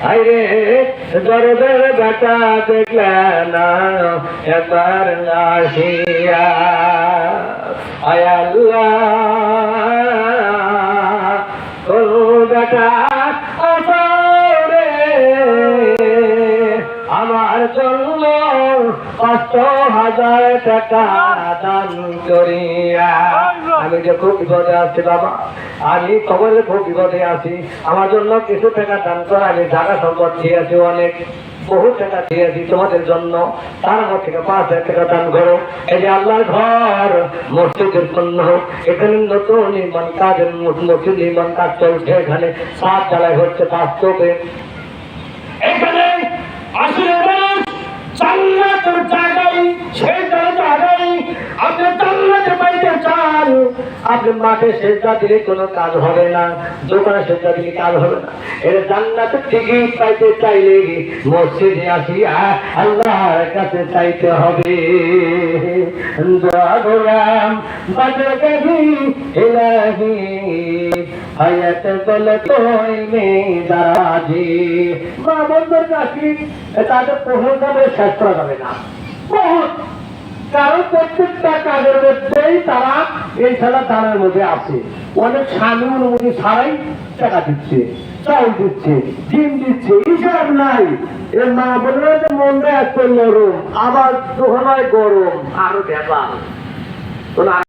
আইরে দরদের বেটা দেখলে না একবার আসিয়া, আয় আল্লাহ তোর বেটা আসরে আমার জন্য 5,000 টাকা দান করিয়া। আমি যে খুব বিপদে আছি বাবা, আমি খবরে খুব বিপদে আছি, আমার জন্য কিছু টাকা দান করা। আমি জায়গা সম্পদ দিয়েছি, অনেক বহু টাকা দিয়েছি তোমাদের জন্য, তার মধ্যে থেকে 5,000 টাকা দান করো। এই যে আল্লাহর ঘর মসজিদের জন্য, এখানে নতুন নির্মাণ কাজ, মসজিদ নির্মাণ কাজ চলছে, এখানে 7 ঢালাই হচ্ছে 5 তোপে। এখানে আসলে মানুষ জান্নাতের জায়গায়, সেই জায়গায় আপনি জান্নাতে পাইতে চান, আপনি মাঠে সেজদা দিলে কোনো কাজ হবে না, দোকানে সেজদা দিলে কাজ হবে না। এর জান্নাতের টিকিট পাইতে চাইলে মসজিদে আসিয়া আল্লাহর কাছে চাইতে হবে। দোয়া গোলাম বাদরগাহি ইলাহি হায়াত গলতোই মে দারাজি। মা বন্ধুর কাছে তাদের প্রশংসা করে শেষ করা যাবে না, বহুত। কারণ প্রত্যেকটা কাজের মধ্যেই তারা এই খেলা দানের মধ্যে আছে। অনেক স্বামী অনুমতি ছাড়াই টাকা দিচ্ছে, চাউল দিচ্ছে, ডিম দিচ্ছে, হিসাব নাই। এর মা বলবে যে মনটা এত নরম, আবার দোহনায় গরম, আরো ব্যাপার।